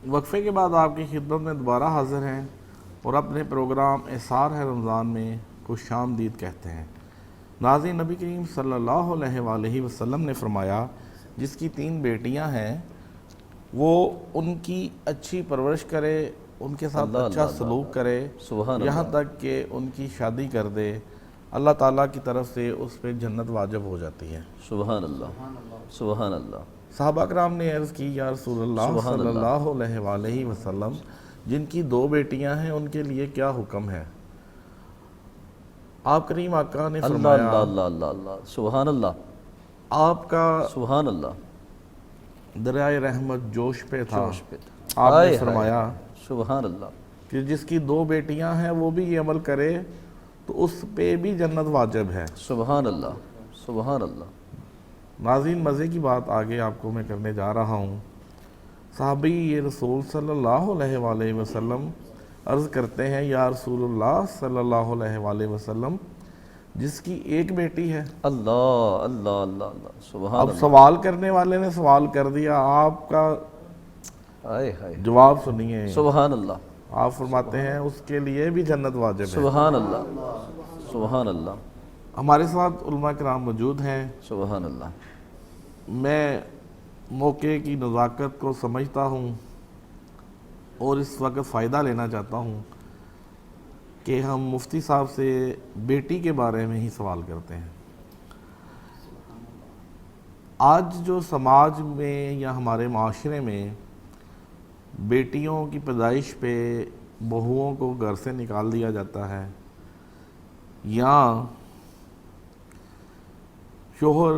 وقفے کے بعد آپ کی خدمت میں دوبارہ حاضر ہیں اور اپنے پروگرام احسار ہے رمضان میں خوش آمدید کہتے ہیں۔ ناظرین، نبی کریم صلی اللہ علیہ وآلہ وسلم نے فرمایا جس کی 3 بیٹیاں ہیں وہ ان کی اچھی پرورش کرے، ان کے ساتھ اچھا سلوک کرے، یہاں تک کہ ان کی شادی کر دے، اللہ تعالیٰ کی طرف سے اس پہ جنت واجب ہو جاتی ہے۔ سبحان اللہ، سبحان اللہ۔ صحابہ کرام نے عرض کی یا رسول اللہ صلی اللہ علیہ وآلہ وسلم جن کی 2 بیٹیاں ہیں ان کے لیے کیا حکم ہے؟ آپ کریم آقا نے فرمایا اللہ اللہ اللہ، سبحان اللہ، آپ کا سبحان اللہ، دریائے رحمت جوش پہ تھا۔ آپ نے فرمایا سبحان اللہ کہ جس کی 2 بیٹیاں ہیں وہ بھی یہ عمل کرے تو اس پہ بھی جنت واجب ہے۔ سبحان اللہ، سبحان اللہ۔ ناظرین، مزے کی بات آگے آپ کو میں کرنے جا رہا ہوں۔ صحابی یہ رسول صلی اللہ علیہ وآلہ وسلم عرض کرتے ہیں یا رسول اللہ صلی اللہ علیہ وآلہ وسلم جس کی 1 بیٹی ہے۔ اللہ اللہ اللہ اللہ، سبحان اب اللہ۔ سوال کرنے والے نے سوال کر دیا، آپ کا جواب سنیے۔ سبحان اللہ۔ آپ فرماتے ہیں اس کے لیے بھی جنت واجب ہے۔ سبحان اللہ، سبحان اللہ۔ ہمارے ساتھ علماء کرام موجود ہیں۔ سبحان اللہ۔ میں موقع کی نزاکت کو سمجھتا ہوں اور اس وقت فائدہ لینا چاہتا ہوں کہ ہم مفتی صاحب سے بیٹی کے بارے میں ہی سوال کرتے ہیں۔ آج جو سماج میں یا ہمارے معاشرے میں بیٹیوں کی پیدائش پہ بہوؤں کو گھر سے نکال دیا جاتا ہے یا شوہر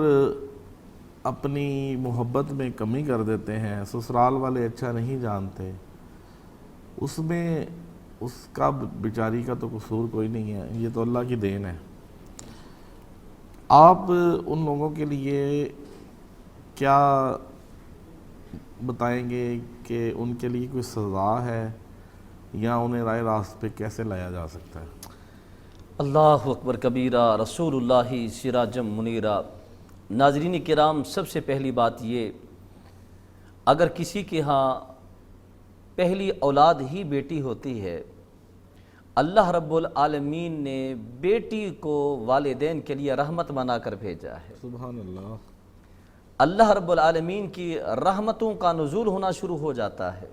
اپنی محبت میں کمی کر دیتے ہیں، سسرال والے اچھا نہیں جانتے، اس میں اس کا بیچاری کا تو قصور کوئی نہیں ہے، یہ تو اللہ کی دین ہے۔ آپ ان لوگوں کے لیے کیا بتائیں گے کہ ان کے لیے کوئی سزا ہے یا انہیں راہ راست پہ کیسے لایا جا سکتا ہے؟ اللہ اکبر کبیرہ، رسول اللہ سراجم منیرہ۔ ناظرین کرام، سب سے پہلی بات یہ، اگر کسی کے ہاں پہلی اولاد ہی بیٹی ہوتی ہے، اللہ رب العالمین نے بیٹی کو والدین کے لیے رحمت بنا کر بھیجا ہے۔ سبحان اللہ۔ اللہ رب العالمین کی رحمتوں کا نزول ہونا شروع ہو جاتا ہے۔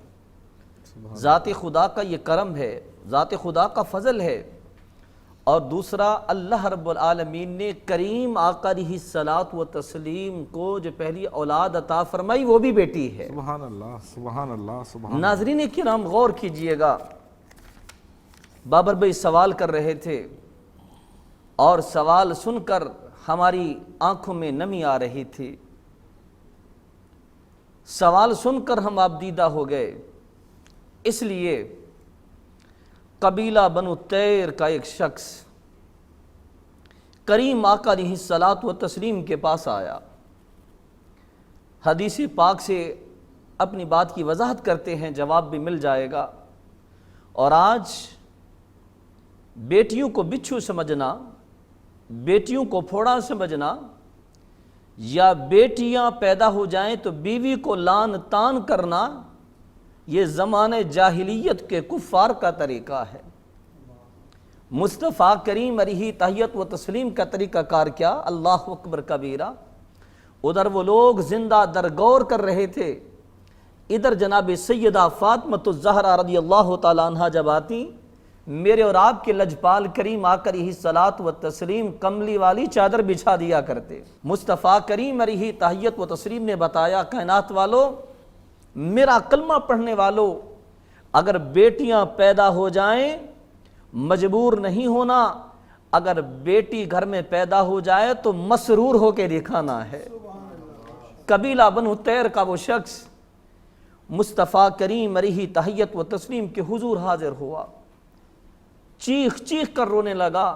ذات خدا کا یہ کرم ہے، ذات خدا کا فضل ہے۔ اور دوسرا، اللہ رب العالمین نے کریم آقا علیہ الصلاۃ والتسلیم کو جو پہلی اولاد عطا فرمائی وہ بھی بیٹی ہے۔ سبحان اللہ، سبحان اللہ، سبحان اللہ۔ ناظرین کرام غور کیجئے گا، بابر بھائی سوال کر رہے تھے اور سوال سن کر ہماری آنکھوں میں نمی آ رہی تھی، سوال سن کر ہم آبدیدہ ہو گئے۔ اس لیے قبیلہ بنو تیر کا ایک شخص کریم آقا علیہ الصلاۃ والتسلیم کے پاس آیا، حدیث پاک سے اپنی بات کی وضاحت کرتے ہیں، جواب بھی مل جائے گا۔ اور آج بیٹیوں کو بچھو سمجھنا، بیٹیوں کو پھوڑا سمجھنا، یا بیٹیاں پیدا ہو جائیں تو بیوی کو لان تان کرنا، یہ زمانے جاہلیت کے کفار کا طریقہ ہے۔ مصطفیٰ کریم علیہ تحیت و تسلیم کا طریقہ کار کیا؟ اللہ اکبر کبیرہ۔ ادھر وہ لوگ زندہ درگور کر رہے تھے، ادھر جناب سیدہ فاطمۃ الزہرا رضی اللہ تعالیٰ عنہا جب آتی، میرے اور آپ کے لجپال کریم آقا علیہ الصلاۃ والتسلیم کملی والی چادر بچھا دیا کرتے۔ مصطفیٰ کریم علیہ تحیت و تسلیم نے بتایا، کائنات والو، میرا کلمہ پڑھنے والو، اگر بیٹیاں پیدا ہو جائیں مجبور نہیں ہونا، اگر بیٹی گھر میں پیدا ہو جائے تو مسرور ہو کے دکھانا ہے۔ قبیلہ بنو تیر کا وہ شخص مصطفیٰ کریم علیہ تحیت و تسلیم کے حضور حاضر ہوا، چیخ چیخ کر رونے لگا،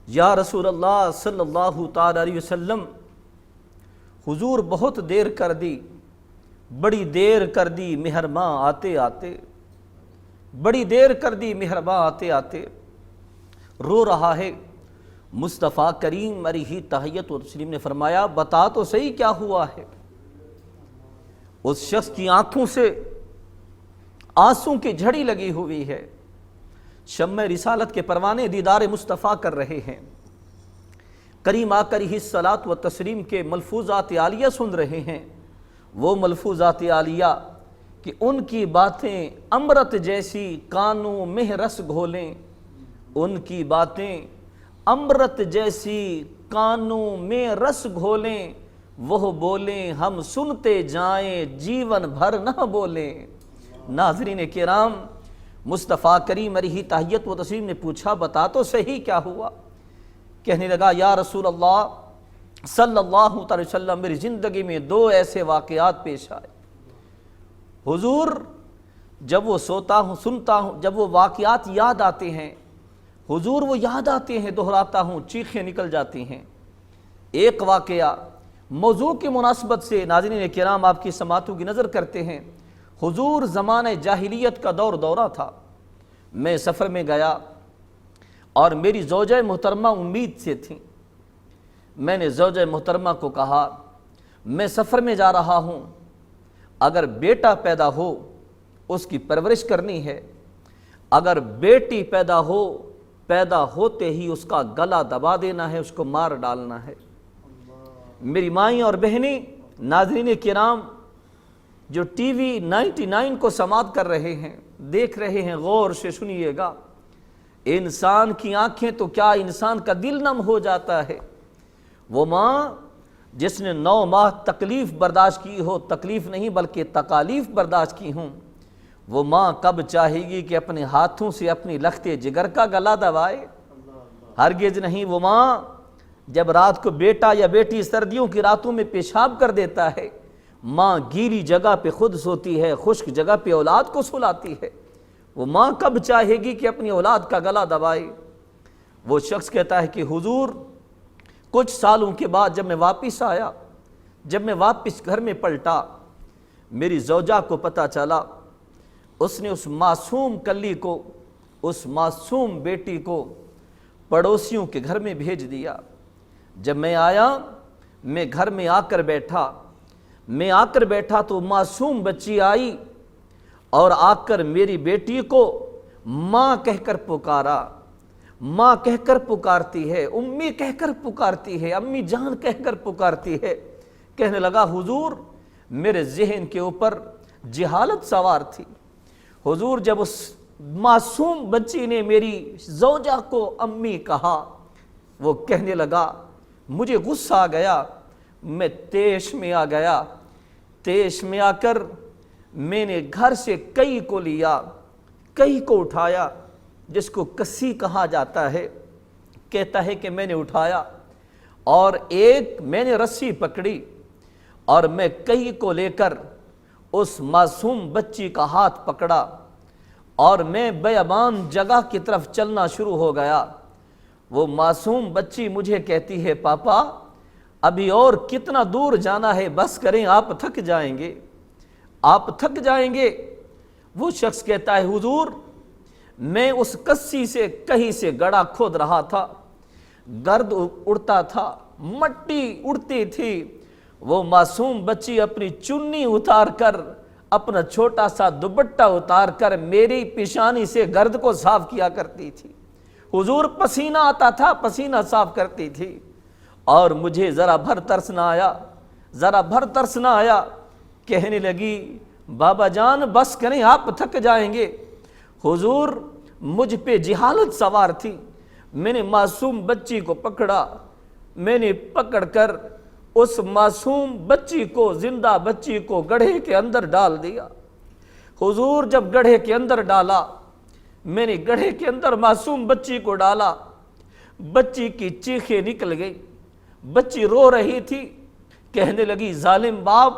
یا رسول اللہ صلی اللہ تعالی علیہ وسلم، حضور بہت دیر کر دی، بڑی دیر کر دی مہرباں آتے آتے، بڑی دیر کر دی مہرباں آتے آتے، رو رہا ہے۔ مصطفیٰ کریم علیہ تحیت و تسلیم نے فرمایا، بتا تو صحیح کیا ہوا ہے۔ اس شخص کی آنکھوں سے آنسوں کی جھڑی لگی ہوئی ہے، شمع رسالت کے پروانے دیدار مصطفیٰ کر رہے ہیں، کریم آقا علیہ الصلاۃ و تسلیم کے ملفوظات عالیہ سن رہے ہیں، وہ ملفوظات عالیہ کہ ان کی باتیں امرت جیسی کانوں میں رس گھولیں، ان کی باتیں امرت جیسی کانوں میں رس گھولیں، وہ بولیں ہم سنتے جائیں جیون بھر نہ بولیں۔ ناظرین کرام، مصطفیٰ کریم علیہ تحیت و تسلیم نے پوچھا بتا تو صحیح کیا ہوا؟ کہنے لگا یا رسول اللہ صلی اللہ علیہ وسلم، میری زندگی میں 2 ایسے واقعات پیش آئے حضور، جب وہ سوتا ہوں سنتا ہوں، جب وہ واقعات یاد آتے ہیں حضور، وہ یاد آتے ہیں، دہراتا ہوں، چیخیں نکل جاتی ہیں۔ ایک واقعہ موضوع کی مناسبت سے ناظرین کرام آپ کی سماعتوں کی نظر کرتے ہیں۔ حضور زمانہ جاہلیت کا دورہ تھا، میں سفر میں گیا اور میری زوجہ محترمہ امید سے تھیں۔ میں نے زوجہ محترمہ کو کہا میں سفر میں جا رہا ہوں، اگر بیٹا پیدا ہو اس کی پرورش کرنی ہے، اگر بیٹی پیدا ہوتے ہی اس کا گلا دبا دینا ہے، اس کو مار ڈالنا ہے۔ میری مائیں اور بہنیں، ناظرین کرام جو ٹی وی 99 کو سماعت کر رہے ہیں، دیکھ رہے ہیں، غور سے سنیے گا، انسان کی آنکھیں تو کیا انسان کا دل نم ہو جاتا ہے۔ وہ ماں جس نے 9 ماہ تکلیف برداشت کی ہو، تکلیف نہیں بلکہ تکالیف برداشت کی ہوں، وہ ماں کب چاہے گی کہ اپنے ہاتھوں سے اپنی لخت جگر کا گلا دبائے؟ ہرگز نہیں۔ وہ ماں جب رات کو بیٹا یا بیٹی سردیوں کی راتوں میں پیشاب کر دیتا ہے، ماں گیلی جگہ پہ خود سوتی ہے، خشک جگہ پہ اولاد کو سلاتی ہے۔ وہ ماں کب چاہے گی کہ اپنی اولاد کا گلا دبائے؟ وہ شخص کہتا ہے کہ حضور کچھ سالوں کے بعد جب میں واپس آیا، جب میں واپس گھر میں پلٹا، میری زوجہ کو پتہ چلا، اس نے اس معصوم کلی کو، اس معصوم بیٹی کو پڑوسیوں کے گھر میں بھیج دیا۔ جب میں آیا، میں گھر میں آ کر بیٹھا تو معصوم بچی آئی اور آ کر میری بیٹی کو ماں کہہ کر پکارا، ماں کہہ کر پکارتی ہے، امی کہہ کر پکارتی ہے، امی جان کہہ کر پکارتی ہے۔ کہنے لگا حضور میرے ذہن کے اوپر جہالت سوار تھی۔ حضور جب اس معصوم بچی نے میری زوجہ کو امی کہا، وہ کہنے لگا مجھے غصہ آ گیا، میں تیش میں آ گیا، تیش میں آ کر میں نے گھر سے کئی کو لیا، کئی کو اٹھایا، جس کو کسی کہا جاتا ہے، کہتا ہے کہ میں نے اٹھایا اور ایک میں نے رسی پکڑی اور میں کئی کو لے کر اس معصوم بچی کا ہاتھ پکڑا اور میں بیابان جگہ کی طرف چلنا شروع ہو گیا۔ وہ معصوم بچی مجھے کہتی ہے پاپا ابھی اور کتنا دور جانا ہے، بس کریں، آپ تھک جائیں گے، آپ تھک جائیں گے۔ وہ شخص کہتا ہے حضور میں اس کسی سے کہیں سے گڑھا کھود رہا تھا، گرد اڑتا تھا، مٹی اڑتی تھی، وہ معصوم بچی اپنی چنی اتار کر، اپنا چھوٹا سا دوپٹہ اتار کر میری پیشانی سے گرد کو صاف کیا کرتی تھی۔ حضور پسینہ آتا تھا، پسینہ صاف کرتی تھی، اور مجھے ذرا بھر ترس نہ آیا، کہنے لگی بابا جان بس کریں، آپ تھک جائیں گے۔ حضور مجھ پہ جہالت سوار تھی، میں نے معصوم بچی کو پکڑا، میں نے پکڑ کر اس معصوم بچی کو، زندہ بچی کو گڑھے کے اندر ڈال دیا۔ حضور جب گڑھے کے اندر ڈالا، میں نے گڑھے کے اندر معصوم بچی کو ڈالا، بچی کی چیخیں نکل گئی، بچی رو رہی تھی، کہنے لگی ظالم باپ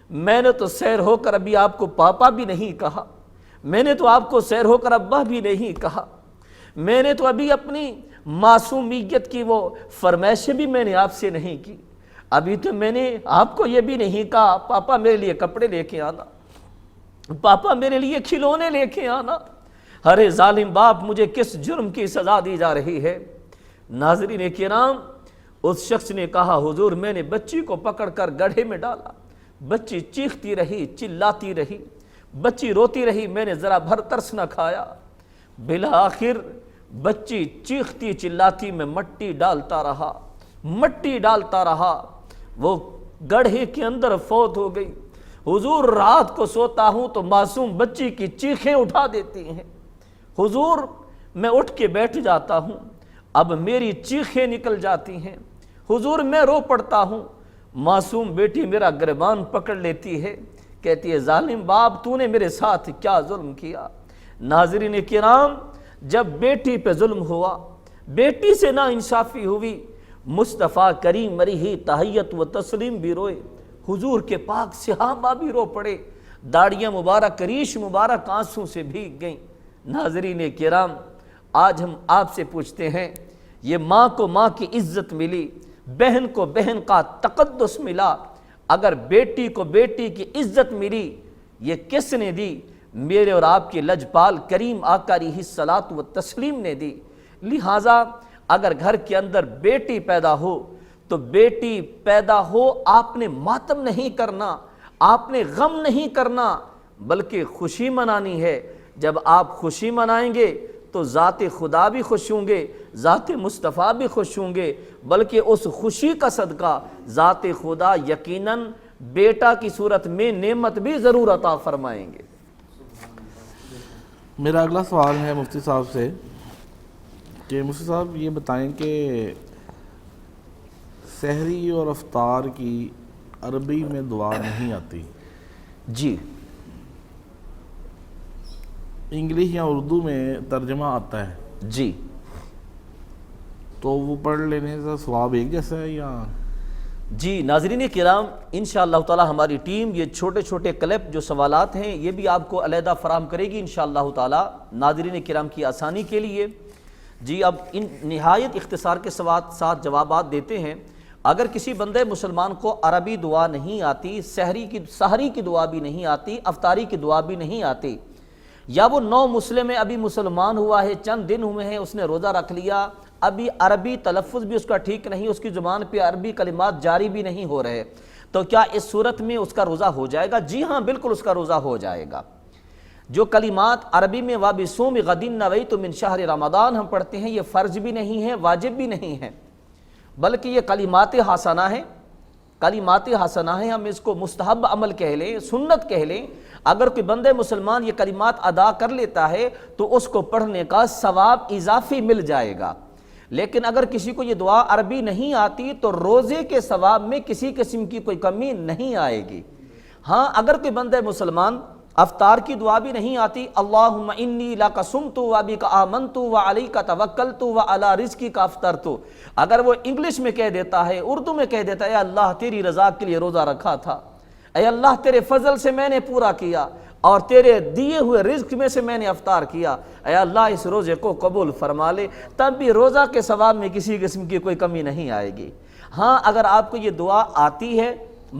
میں نے تو سیر ہو کر ابھی آپ کو پاپا بھی نہیں کہا، میں نے تو آپ کو سیر ہو کر ابا بھی نہیں کہا، میں نے تو ابھی اپنی معصومیت کی وہ فرمائشیں بھی میں نے آپ سے نہیں کی، ابھی تو میں نے آپ کو یہ بھی نہیں کہا پاپا میرے لیے کپڑے لے کے آنا، پاپا میرے لیے کھلونے لے کے آنا۔ ارے ظالم باپ مجھے کس جرم کی سزا دی جا رہی ہے؟ ناظرین کرام اس شخص نے کہا حضور میں نے بچی کو پکڑ کر گڑھے میں ڈالا، بچی چیختی رہی، چلاتی رہی، بچی روتی رہی، میں نے ذرا بھر ترس نہ کھایا، بالآخر بچی چیختی چلاتی میں مٹی ڈالتا رہا، وہ گڑھے کے اندر فوت ہو گئی۔ حضور رات کو سوتا ہوں تو معصوم بچی کی چیخیں اٹھا دیتی ہیں، حضور میں اٹھ کے بیٹھ جاتا ہوں، اب میری چیخیں نکل جاتی ہیں، حضور میں رو پڑتا ہوں، معصوم بیٹی میرا گریبان پکڑ لیتی ہے، کہتی ہے ظالم باپ تو نے میرے ساتھ کیا ظلم کیا۔ ناظرین کرام، جب بیٹی پہ ظلم ہوا، بیٹی سے نا انصافی ہوئی، مصطفیٰ کریم مریحی تحیت و تسلیم بھی روئے، حضور کے پاک صحابہ بھی رو پڑے، داڑیاں مبارک ریش مبارک آنسوں سے بھیگ گئیں۔ ناظرین کرام، آج ہم آپ سے پوچھتے ہیں، یہ ماں کو ماں کی عزت ملی، بہن کو بہن کا تقدس ملا، اگر بیٹی کو بیٹی کی عزت ملی، یہ کس نے دی؟ میرے اور آپ کے لجپال کریم آقا علیہ الصلاۃ والتسلیم نے دی۔ لہٰذا اگر گھر کے اندر بیٹی پیدا ہو تو بیٹی پیدا ہو، آپ نے ماتم نہیں کرنا، آپ نے غم نہیں کرنا، بلکہ خوشی منانی ہے۔ جب آپ خوشی منائیں گے تو ذات خدا بھی خوش ہوں گے، ذات مصطفیٰ بھی خوش ہوں گے، بلکہ اس خوشی کا صدقہ ذات خدا یقیناً بیٹا کی صورت میں نعمت بھی ضرور عطا فرمائیں گے۔ میرا اگلا سوال ہے مفتی صاحب سے کہ مفتی صاحب یہ بتائیں کہ سحری اور افطار کی عربی میں دعا نہیں آتی، جی انگلش یا اردو میں ترجمہ آتا ہے، جی تو وہ پڑھ لینے سے ثواب ایک جیسا ہے یا؟ جی ناظرین کرام، انشاءاللہ تعالی ہماری ٹیم یہ چھوٹے چھوٹے کلپ جو سوالات ہیں یہ بھی آپ کو علیحدہ فراہم کرے گی انشاءاللہ تعالی ناظرین کرام کی آسانی کے لیے۔ جی اب ان نہایت اختصار کے ساتھ جوابات دیتے ہیں۔ اگر کسی بندے مسلمان کو عربی دعا نہیں آتی، سحری کی دعا بھی نہیں آتی، افطاری کی دعا بھی نہیں آتی، یا وہ نو مسلم ہے، ابھی مسلمان ہوا ہے، چند دن ہوئے ہیں، اس نے روزہ رکھ لیا، ابھی عربی تلفظ بھی اس کا ٹھیک نہیں، اس کی زبان پہ عربی کلمات جاری بھی نہیں ہو رہے، تو کیا اس صورت میں اس کا روزہ ہو جائے گا؟ جی ہاں، بالکل اس کا روزہ ہو جائے گا۔ جو کلمات عربی میں وَبِصُومِ غَدٍ نَوَيْتُ مِنْ شَهْرِ رمضان ہم پڑھتے ہیں، یہ فرض بھی نہیں ہے، واجب بھی نہیں ہے، بلکہ یہ کلمات حسنہ ہیں، کلمات حسنہ ہیں، ہم اس کو مستحب عمل کہہ لیں، سنت کہہ لیں۔ اگر کوئی بندے مسلمان یہ کلمات ادا کر لیتا ہے تو اس کو پڑھنے کا ثواب اضافی مل جائے گا۔ لیکن اگر کسی کو یہ دعا عربی نہیں آتی تو روزے کے ثواب میں کسی قسم کی کوئی کمی نہیں آئے گی۔ ہاں اگر کوئی بندے مسلمان افطار کی دعا بھی نہیں آتی، اللہم انی لک صمت وبک آمنت وعلیک توکلت وعلی رزقک افطرت، اگر وہ انگلش میں کہہ دیتا ہے، اردو میں کہہ دیتا ہے، اے اللہ تیری رضا کے لیے روزہ رکھا تھا، اے اللہ تیرے فضل سے میں نے پورا کیا اور تیرے دیے ہوئے رزق میں سے میں نے افطار کیا، اے اللہ اس روزے کو قبول فرما لے، تب بھی روزہ کے ثواب میں کسی قسم کی کوئی کمی نہیں آئے گی۔ ہاں اگر آپ کو یہ دعا آتی ہے،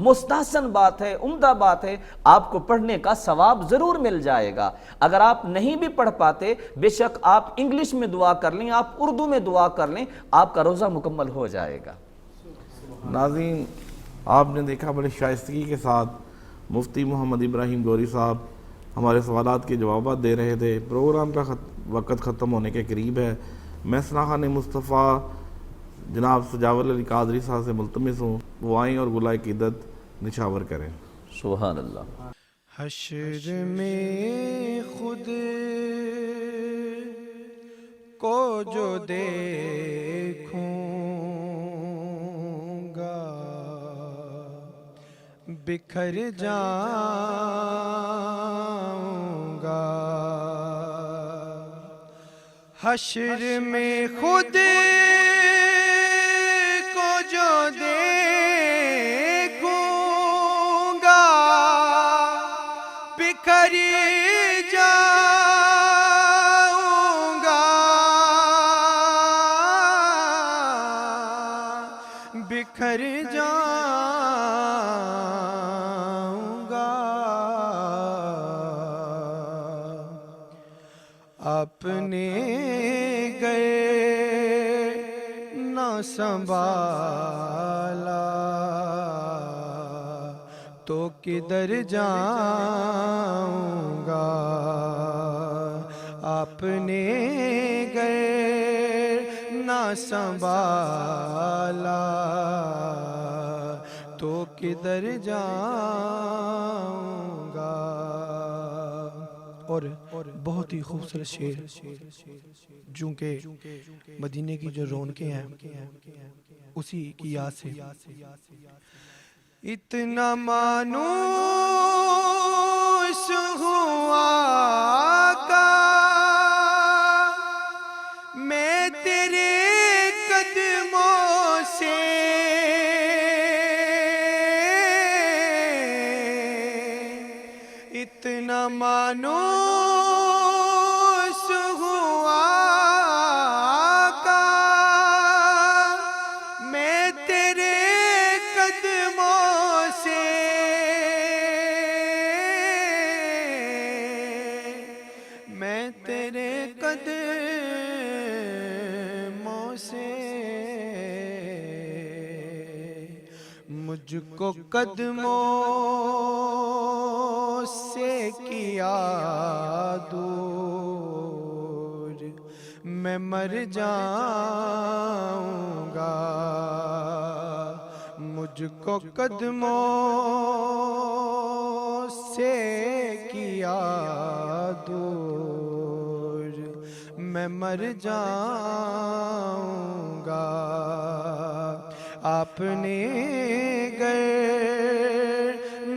مستحسن بات ہے، عمدہ بات ہے، آپ کو پڑھنے کا ثواب ضرور مل جائے گا۔ اگر آپ نہیں بھی پڑھ پاتے، بے شک آپ انگلش میں دعا کر لیں، آپ اردو میں دعا کر لیں، آپ کا روزہ مکمل ہو جائے گا۔ ناظرین، آپ نے دیکھا بڑی شائستگی کے ساتھ مفتی محمد ابراہیم گوری صاحب ہمارے سوالات کے جوابات دے رہے تھے۔ پروگرام کا وقت ختم ہونے کے قریب ہے۔ میں ثناخوان مصطفیٰ جناب سجاول علی قادری صاحب سے ملتمس ہوں، وہ آئیں اور گلہ عقیدت نچھاور کریں۔ سبحان اللہ۔ حشر میں خود کو جو دیکھوں گا بکھر جاؤں گا، حشر میں خود کو جو دیکھوں گا بکھر جاؤں گا، بکھر جاؤں گا، اپنے گئے نہ سنبھالا تو کدھر جاؤں گا آپ نے گر نہ سنبھالا تو کدھر جاؤں گا. اور بہت ہی خوبصورت شعر چونکہ مدینے کی جو رونقیں ہیں اسی کی یاد سے. اتنا مانوس ہوا آقا میں تیرے قدموں سے اتنا مانوس ہوا آقا میں تیرے قدموں سے میں تیرے قدموں سے مجھ کو قدموں سے کیا دور میں مر جاؤں گا مجھ کو قدموں سے کیا دور میں مر جاؤں گا آپ نے گر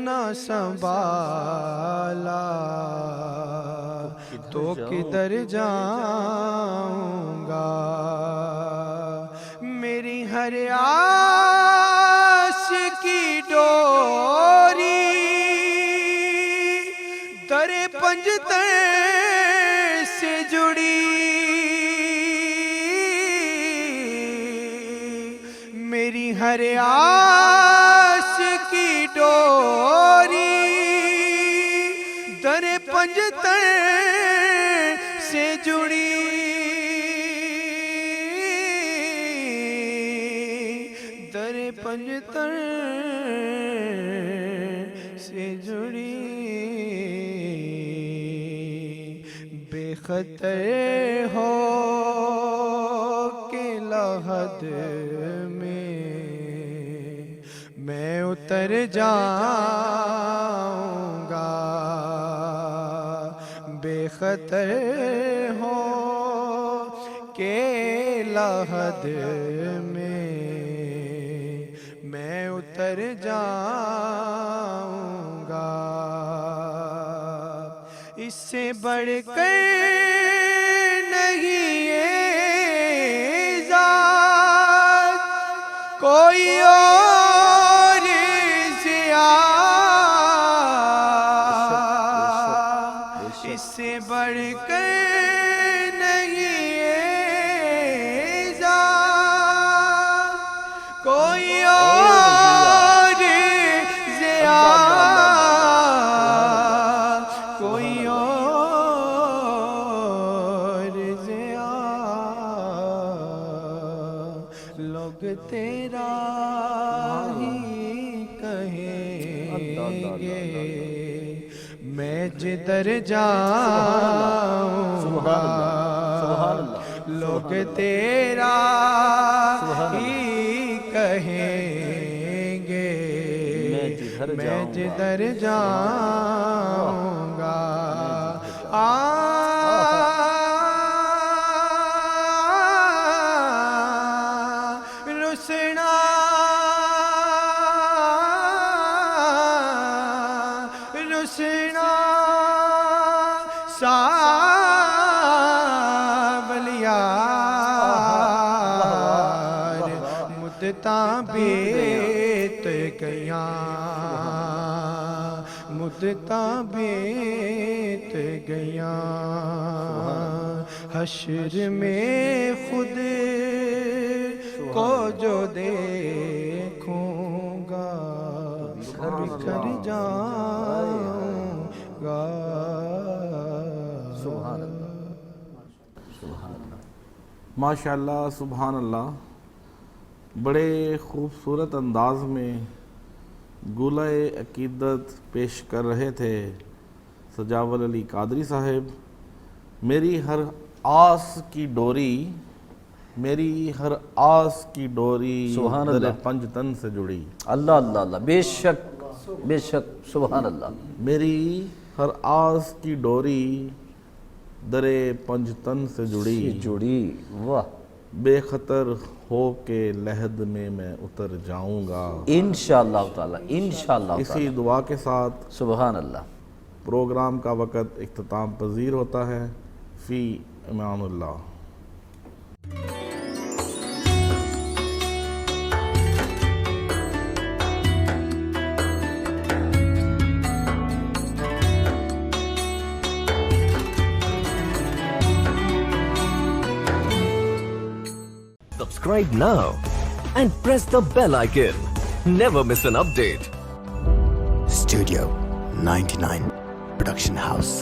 نہ سنبھالا تو کدھر جاؤں گا میری ہر آس کی ڈوری در پنجتر سے جڑی میری ہر آس کی ڈوری در پنجتر سے جڑی در پنجتر سے جڑی بے خطر ہو کے لحد میں اتر جاؤں گا بے خطر ہو کے لحد میں اتر جاؤں گا اس سے بڑھ کر نہیں ذات کوئی اور اس سے بڑھ کر نہیں ذات کوئی اور ضیا کوئی اور ضیا لوگ تیرا ہی کہیں گے میں جدھر جاؤں گا لوگ تیرا ہی کہیں گے میں جدھر جاؤں گا رسنا رسنا ساولیار مدتاں بیت گیاں مدتاں بیت گیاں حشر میں خود کو جو دیکھوں گا بکھر جاؤں گا. ماشاءاللہ سبحان اللہ. بڑے خوبصورت انداز میں گولۂ عقیدت پیش کر رہے تھے سجاول علی قادری صاحب. میری ہر آس کی ڈوری سبحان در اللہ. پنج تن سے جڑی. اللہ اللہ اللہ، بے شک سبحان اللہ. میری ہر آس کی ڈوری در پنج تن سے جڑی، واہ. بے خطر ہو کے لحد میں اتر جاؤں گا. انشاءاللہ تعالی، انشاءاللہ اسی تعالی. دعا کے ساتھ سبحان اللہ. پروگرام کا وقت اختتام پذیر ہوتا ہے. فی Aman Ullah. Subscribe now and press the bell icon. Never miss an update. Studio 99 Production House.